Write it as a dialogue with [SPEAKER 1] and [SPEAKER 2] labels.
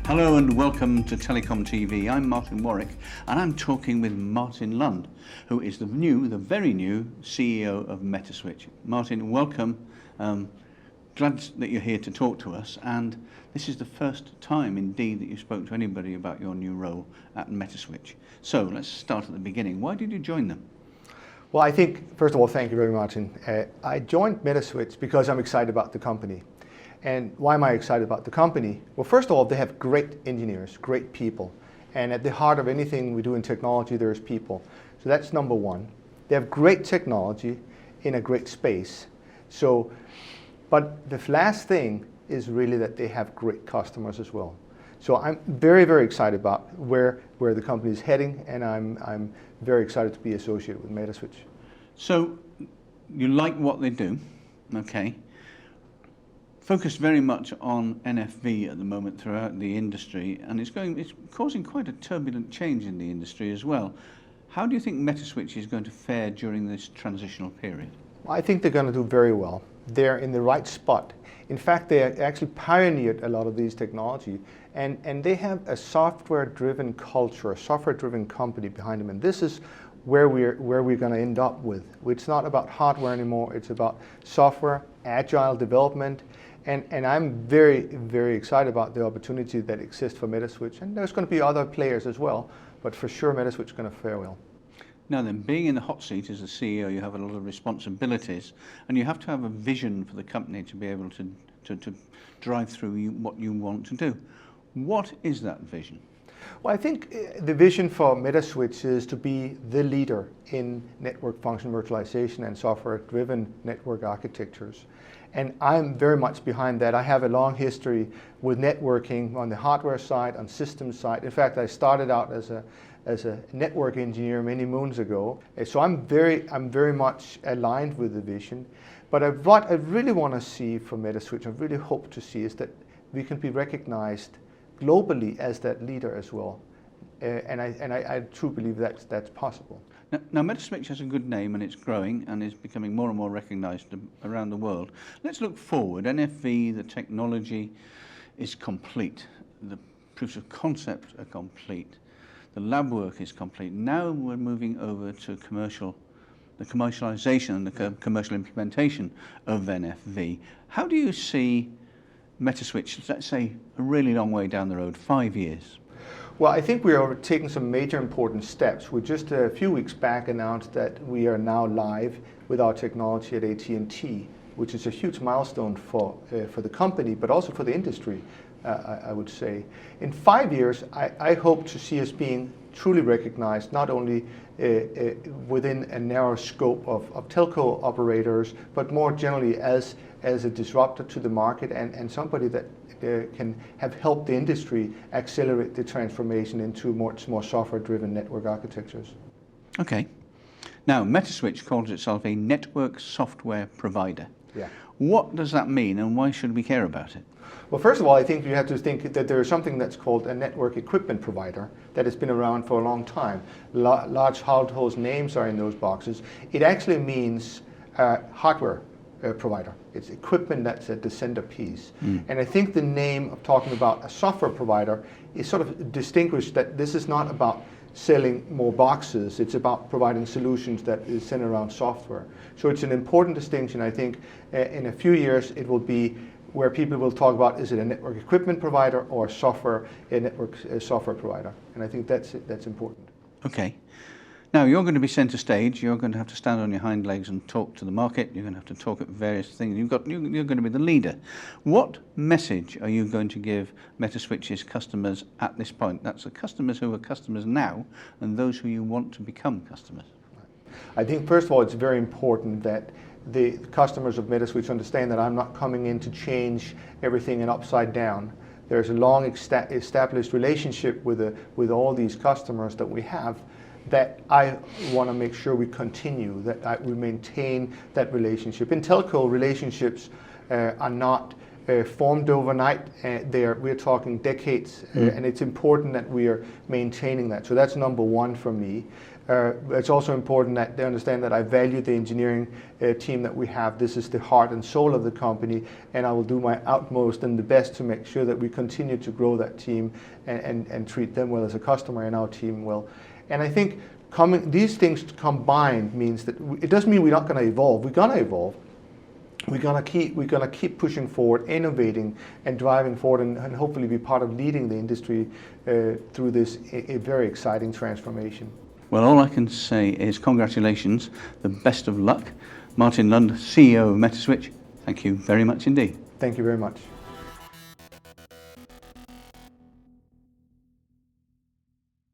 [SPEAKER 1] Hello and welcome to TelecomTV. I'm Martin Warwick and I'm talking with Martin Lund, who is the very new CEO of Metaswitch. Martin, welcome. Glad that you're here to talk to us, and this is the first time indeed that you spoke to anybody about your new role at Metaswitch. So let's start at the beginning. Why did you join them?
[SPEAKER 2] Well, I think, first of all, thank you very much. I joined Metaswitch because I'm excited about the company. And why am I excited about the company? Well, first of all, they have great engineers, great people. And at the heart of anything we do in technology, there's people. So that's number one. They have great technology in a great space. But the last thing is really that they have great customers as well. So I'm very, very excited about where the company is heading, and I'm very excited to be associated with Metaswitch.
[SPEAKER 1] So you like what they do, okay? Focused very much on NFV at the moment throughout the industry, and it's causing quite a turbulent change in the industry as well. How do you think Metaswitch is going to fare during this transitional period?
[SPEAKER 2] I think they're going to do very well. They're in the right spot. In fact, they actually pioneered a lot of these technology, and they have a software-driven culture, a software-driven company behind them, and this is where we're going to end up with. It's not about hardware anymore, it's about software, agile development, and I'm very, very excited about the opportunity that exists for Metaswitch, and there's going to be other players as well, but for sure Metaswitch is going to fare well.
[SPEAKER 1] Now then, being in the hot seat as a CEO, you have a lot of responsibilities, and you have to have a vision for the company to be able to drive through what you want to do. What is that vision?
[SPEAKER 2] Well, I think the vision for Metaswitch is to be the leader in network function virtualization and software-driven network architectures. And I'm very much behind that. I have a long history with networking on the hardware side, on systems side. In fact, I started out as a network engineer many moons ago. So I'm very much aligned with the vision. But what I really want to see from Metaswitch, I really hope to see, is that we can be recognized globally as that leader as well. And I truly believe that's possible.
[SPEAKER 1] Now Metaswitch has a good name and it's growing and is becoming more and more recognized around the world. Let's look forward. NFV, the technology is complete. The proofs of concept are complete. The lab work is complete. Now we're moving over to the commercialization and the commercial implementation of NFV. How do you see Metaswitch, let's say, a really long way down the road, 5 years?
[SPEAKER 2] Well, I think we are taking some major important steps. We just a few weeks back announced that we are now live with our technology at AT&T, which is a huge milestone for the company, but also for the industry, I would say. In 5 years, I hope to see us being truly recognized, not only within a narrow scope of telco operators, but more generally as a disruptor to the market and somebody that can have helped the industry accelerate the transformation into much more software-driven network architectures.
[SPEAKER 1] Okay. Now, Metaswitch calls itself a network software provider.
[SPEAKER 2] Yeah.
[SPEAKER 1] What does that mean, and why should we care about it?
[SPEAKER 2] Well, first of all, I think you have to think that there is something that's called a network equipment provider that has been around for a long time. Large household names are in those boxes. It actually means hardware provider. It's equipment that's at the centerpiece. And I think the name of talking about a software provider is sort of distinguished that this is not about selling more boxes, it's about providing solutions that is centered around software. So it's an important distinction. I think in a few years it will be where people will talk about, is it a network equipment provider or a network software provider? And I think that's important.
[SPEAKER 1] Okay. Now, you're going to be centre stage. You're going to have to stand on your hind legs and talk to the market. You're going to have to talk at various things. You're going to be the leader. What message are you going to give Metaswitch's customers at this point? That's the customers who are customers now and those who you want to become customers.
[SPEAKER 2] I think, first of all, it's very important that the customers of Metaswitch understand that I'm not coming in to change everything and upside down. There's a long established relationship with all these customers that we have, that I want to make sure we continue, that we maintain that relationship. In telco, relationships are not formed overnight. We're talking decades, and it's important that we are maintaining that. So that's number one for me. It's also important that they understand that I value the engineering team that we have. This is the heart and soul of the company, and I will do my utmost and the best to make sure that we continue to grow that team and treat them well as a customer and our team well. And I think these things combined means that it doesn't mean we're not going to evolve. We're going to evolve. We're going to keep pushing forward, innovating and driving forward, and hopefully be part of leading the industry through this a very exciting transformation.
[SPEAKER 1] Well, all I can say is congratulations, the best of luck. Martin Lund, CEO of Metaswitch, thank you very much indeed.
[SPEAKER 2] Thank you very much.